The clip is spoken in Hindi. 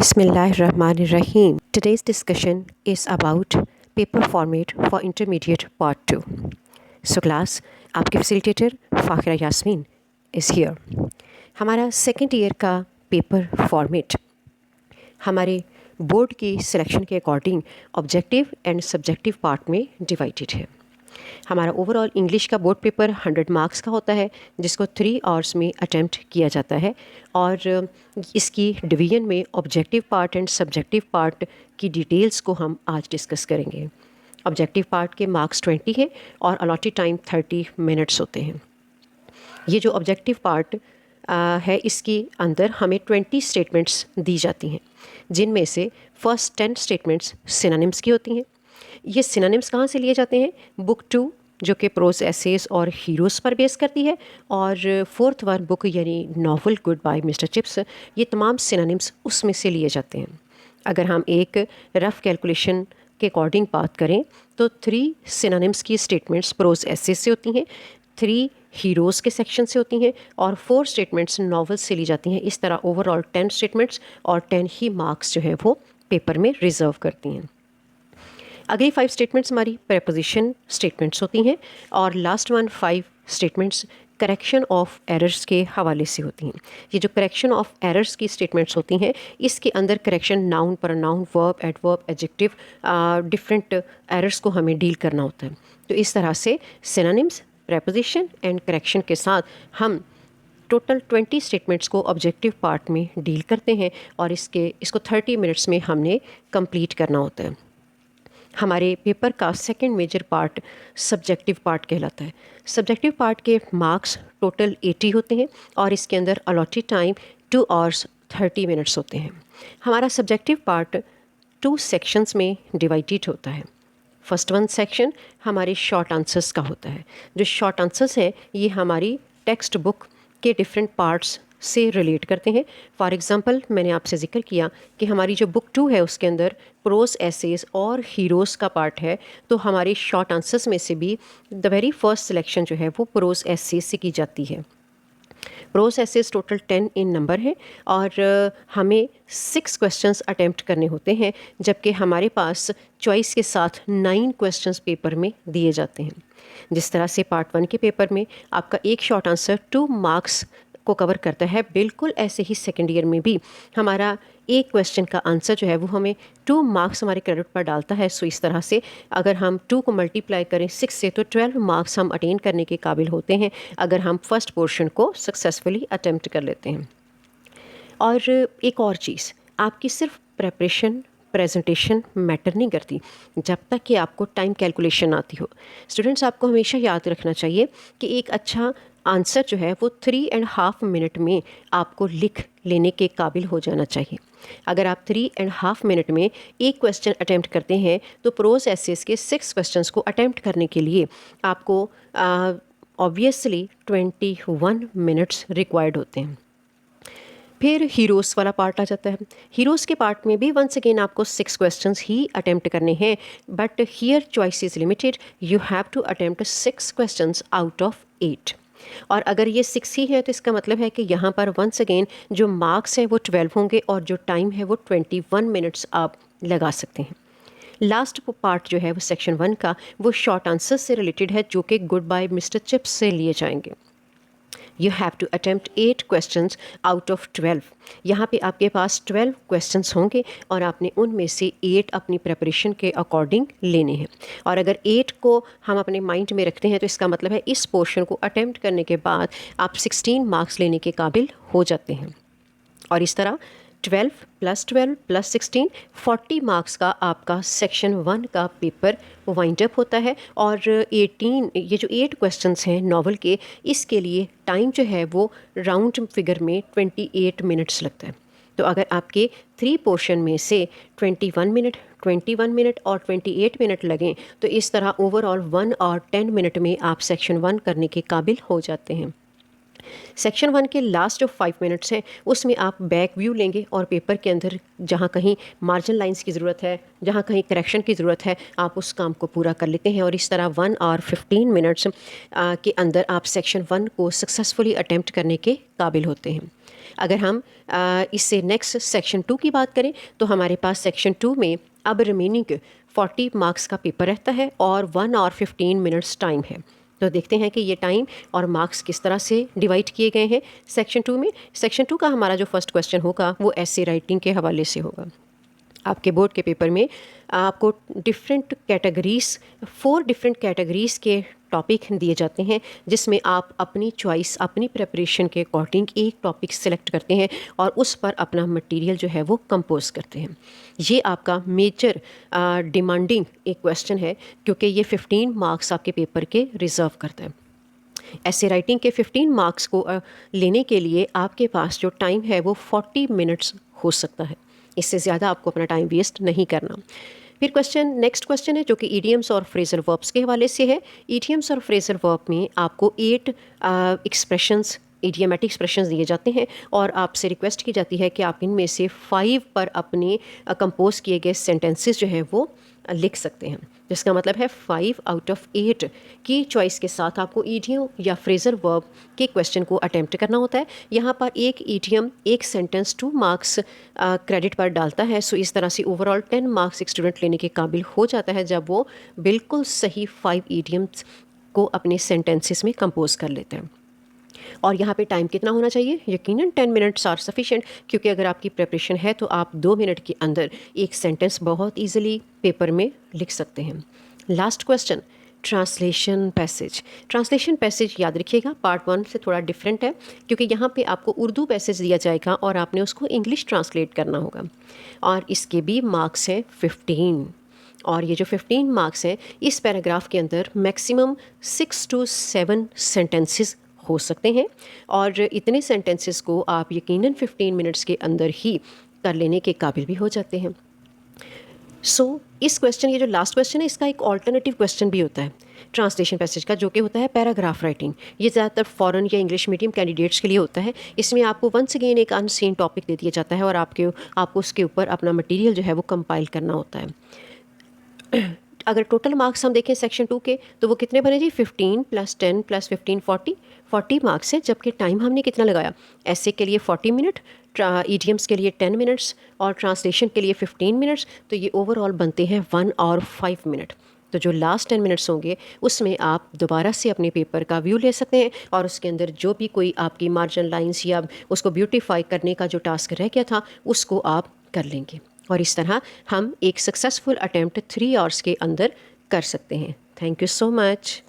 Bismillahirrahmanirrahim. Today's discussion is about paper format for intermediate part 2. So class, आपके facilitator फ़ाखिरा यास्मीन is here. हमारा सेकेंड ईयर का पेपर फॉर्मेट हमारे बोर्ड की सिलेक्शन के according objective and subjective part में डिवाइडेड है। हमारा ओवरऑल इंग्लिश का बोर्ड पेपर 100 मार्क्स का होता है, जिसको 3 आवर्स में अटैम्प्ट किया जाता है और इसकी डिवीज़न में objective part and subjective part की डिटेल्स को हम आज डिस्कस करेंगे। ऑब्जेक्टिव पार्ट के मार्क्स 20 हैं और अलॉटेड टाइम 30 मिनट्स होते हैं। ये जो ऑब्जेक्टिव पार्ट है, इसके अंदर हमें 20 स्टेटमेंट्स दी जाती हैं, जिनमें से फर्स्ट 10 स्टेटमेंट्स सिनोनिम्स की होती हैं। ये सिनोनिम्स कहाँ से लिए जाते हैं? बुक 2 जो कि प्रोज एसेस और हीरोज़ पर बेस करती है, और फोर्थ वन बुक यानी novel good bye Mr Chips. ये तमाम सिनोनिम्स उसमें से लिए जाते हैं। अगर हम एक रफ़ कैलकुलेशन के अकॉर्डिंग बात करें तो 3 सिनोनिम्स की स्टेटमेंट्स प्रोज एसेस से होती हैं, 3 हीरोज़ के सेक्शन से होती हैं और 4 स्टेटमेंट्स नॉवल से ली जाती हैं। इस तरह ओवरऑल 10 स्टेटमेंट्स और 10 ही मार्क्स जो है वो पेपर में रिजर्व करती हैं। अगली 5 स्टेटमेंट्स हमारी प्रेपोजिशन स्टेटमेंट्स होती हैं और last one 5 statements correction of errors के हवाले से होती हैं। ये जो करेक्शन ऑफ एरर्स की स्टेटमेंट्स होती हैं, इसके अंदर correction noun, pronoun, verb, adverb, adjective, different errors को हमें डील करना होता है। तो इस तरह से सिनोनिम्स, प्रेपोजिशन एंड करेक्शन के साथ हम टोटल 20 स्टेटमेंट्स को ऑब्जेक्टिव पार्ट में डील करते हैं और इसको 30 मिनट्स में हमने कंप्लीट करना होता है। हमारे पेपर का second major part subjective part कहलाता है। सब्जेक्टिव पार्ट के मार्क्स टोटल 80 होते हैं और इसके अंदर अलॉटेड टाइम 2 आवर्स 30 मिनट्स होते हैं। हमारा सब्जेक्टिव पार्ट 2 सेक्शंस में डिवाइडेड होता है। फर्स्ट वन सेक्शन हमारे शॉर्ट आंसर्स का होता है। जो शॉर्ट आंसर्स हैं, ये हमारी टेक्स्ट बुक के डिफरेंट पार्ट्स से रिलेट करते हैं। फॉर एग्ज़ाम्पल, मैंने आपसे जिक्र किया कि हमारी जो बुक 2 है उसके अंदर प्रोज एसेस और हीरोज़ का पार्ट है, तो हमारे शॉर्ट आंसर्स में से भी द वेरी फर्स्ट सिलेक्शन जो है वो प्रोज एसेस से की जाती है। प्रोज एसेस टोटल 10 इन नंबर है और हमें 6 क्वेश्चंस अटेम्प्ट करने होते हैं, जबकि हमारे पास चॉइस के साथ 9 क्वेश्चंस पेपर में दिए जाते हैं। जिस तरह से पार्ट 1 के पेपर में आपका एक शॉर्ट आंसर 2 मार्क्स को कवर करता है, बिल्कुल ऐसे ही सेकेंड ईयर में भी हमारा एक क्वेश्चन का आंसर जो है वो हमें 2 मार्क्स हमारे क्रेडिट पर डालता है। सो इस तरह से अगर हम 2 को मल्टीप्लाई करें 6 से तो 12 मार्क्स हम अटेन करने के काबिल होते हैं अगर हम फर्स्ट पोर्शन को सक्सेसफुली अटेम्प्ट कर लेते हैं। और एक और चीज़, आपकी सिर्फ प्रेपरेशन, प्रेजेंटेशन मैटर नहीं करती जब तक कि आपको टाइम कैलकुलेशन आती हो। स्टूडेंट्स, आपको हमेशा याद रखना चाहिए कि एक अच्छा आंसर जो है वो 3.5 मिनट में आपको लिख लेने के काबिल हो जाना चाहिए। अगर आप 3.5 मिनट में एक क्वेश्चन अटेम्प्ट करते हैं तो प्रोज एसेस के 6 क्वेश्चंस को अटेम्प्ट करने के लिए आपको ऑब्वियसली 21 मिनट्स रिक्वायर्ड होते हैं। फिर हीरोज़ वाला पार्ट आ जाता है। हीरोज़ के पार्ट में भी वंस अगेन आपको 6 क्वेश्चंस ही अटेम्प्ट करने हैं, but here choice is limited. You have to attempt 6 questions out of 8। और अगर ये 6 ही है तो इसका मतलब है कि यहाँ पर वंस अगेन जो मार्क्स हैं वो 12 होंगे और जो टाइम है वो 21 मिनट्स आप लगा सकते हैं। लास्ट पार्ट जो है वो सेक्शन 1 का, वो शॉर्ट आंसर से रिलेटेड है, जो कि गुड बाय मिस्टर चिप्स से लिए जाएंगे। You have to attempt 8 questions out of 12। यहाँ पे आपके पास 12 क्वेश्चंस होंगे और आपने उनमें से 8 अपनी प्रिपरेशन के अकॉर्डिंग लेने हैं। और अगर 8 को हम अपने माइंड में रखते हैं तो इसका मतलब है इस पोर्शन को अटेम्प्ट करने के बाद आप 16 मार्क्स लेने के काबिल हो जाते हैं। और इस तरह 12 + 12 + 16 40 मार्क्स का आपका सेक्शन 1 का पेपर वाइंड अप होता है। और 18 ये जो 8 क्वेश्चंस हैं नॉवल के, इसके लिए टाइम जो है वो राउंड फिगर में 28 मिनट्स लगता है। तो अगर आपके 3 पोर्शन में से 21 मिनट, 21 मिनट और 28 मिनट लगें तो इस तरह ओवरऑल 1 और 10 मिनट में आप सेक्शन 1 करने के काबिल हो जाते हैं। सेक्शन 1 के लास्ट जो 5 मिनट्स हैं उसमें आप बैक व्यू लेंगे और पेपर के अंदर जहाँ कहीं मार्जिन लाइंस की ज़रूरत है, जहाँ कहीं करेक्शन की ज़रूरत है, आप उस काम को पूरा कर लेते हैं और इस तरह 1 और 15 मिनट्स के अंदर आप सेक्शन 1 को सक्सेसफुली अटैम्प्ट करने के काबिल होते हैं। अगर हम इससे नेक्स्ट सेक्शन 2 की बात करें तो हमारे पास सेक्शन 2 में अब रिमेनिंग 40 मार्क्स का पेपर रहता है और 1 और 15 मिनट्स टाइम है। तो देखते हैं कि ये टाइम और मार्क्स किस तरह से डिवाइड किए गए हैं सेक्शन 2 में। सेक्शन 2 का हमारा जो फर्स्ट क्वेश्चन होगा वो ऐसे राइटिंग के हवाले से होगा। आपके बोर्ड के पेपर में आपको डिफरेंट कैटेगरीज 4 डिफरेंट कैटेगरीज़ के टॉपिक दिए जाते हैं जिसमें आप अपनी चॉइस अपनी प्रिपरेशन के अकॉर्डिंग एक टॉपिक सेलेक्ट करते हैं और उस पर अपना मटेरियल जो है वो कंपोज करते हैं। ये आपका मेजर डिमांडिंग एक क्वेश्चन है क्योंकि ये 15 मार्क्स आपके पेपर के रिज़र्व करता है। ऐसे राइटिंग के 15 मार्क्स को लेने के लिए आपके पास जो टाइम है वो 40 मिनट्स हो सकता है। इससे ज़्यादा आपको अपना टाइम वेस्ट नहीं करना। फिर नेक्स्ट क्वेश्चन है जो कि ईडियम्स और फ्रेजल वर्ब्स के हवाले से है। ईडियम्स और फ्रेजल वर्ब में आपको 8 एक्सप्रेशंस इडियमेटिक एक्सप्रेशंस दिए जाते हैं और आपसे रिक्वेस्ट की जाती है कि आप इनमें से 5 पर अपने कंपोज किए गए सेंटेंसेस जो हैं वो लिख सकते हैं। जिसका मतलब है 5 आउट ऑफ 8 की चॉइस के साथ आपको ईडियम या फ्रेजल वर्ब के क्वेश्चन को अटेम्प्ट करना होता है। यहाँ पर एक ईडियम एक सेंटेंस 2 मार्क्स क्रेडिट पर डालता है। सो इस तरह से ओवरऑल 10 मार्क्स एक स्टूडेंट लेने के काबिल हो जाता है जब वो बिल्कुल सही 5 ईडियम्स को अपने सेंटेंसेस में कंपोज कर लेते हैं। और यहाँ पे टाइम कितना होना चाहिए? यकीनन 10 मिनट्स आर सफिशेंट, क्योंकि अगर आपकी प्रिपरेशन है तो आप 2 मिनट के अंदर एक सेंटेंस बहुत ईजिली पेपर में लिख सकते हैं। Last question, translation passage. Translation passage याद रखिएगा पार्ट 1 से थोड़ा डिफरेंट है क्योंकि यहाँ पे आपको उर्दू पैसेज दिया जाएगा और आपने उसको इंग्लिश ट्रांसलेट करना होगा और इसके भी मार्क्स हैं 15। और ये जो 15 मार्क्स हैं इस पैराग्राफ के अंदर मैक्सिमम 6 to 7 सेंटेंसेस हो सकते हैं और इतने सेंटेंसेस को आप यकीनन 15 मिनट्स के अंदर ही कर लेने के काबिल भी हो जाते हैं। इस क्वेश्चन ये जो लास्ट क्वेश्चन है इसका एक ऑल्टरनेटिव क्वेश्चन भी होता है ट्रांसलेशन पैसेज का, जो कि होता है पैराग्राफ राइटिंग। ये ज़्यादातर फॉरेन या इंग्लिश मीडियम कैंडिडेट्स के लिए होता है। इसमें आपको वंस अगेन एक अनसीन टॉपिक दे दिया जाता है और आपको उसके ऊपर अपना मटीरियल जो है वो कंपाइल करना होता है। अगर टोटल मार्क्स हम देखें सेक्शन 2 के तो वो कितने बने जी? 15 + 10 + 15 40 मार्क्स है। जबकि टाइम हमने कितना लगाया? ऐसे के लिए 40 मिनट, ईडियम्स के लिए 10 मिनट्स और ट्रांसलेशन के लिए 15 मिनट्स। तो ये ओवरऑल बनते हैं 1 और 5 मिनट। तो जो लास्ट 10 मिनट्स होंगे उसमें आप दोबारा से अपने पेपर का व्यू ले सकते हैं और उसके अंदर जो भी कोई आपकी मार्जिन लाइंस या उसको ब्यूटीफाई करने का जो टास्क रह गया था उसको आप कर लेंगे और इस तरह हम एक सक्सेसफुल अटेम्प्ट 3 आवर्स के अंदर कर सकते हैं। Thank you so much.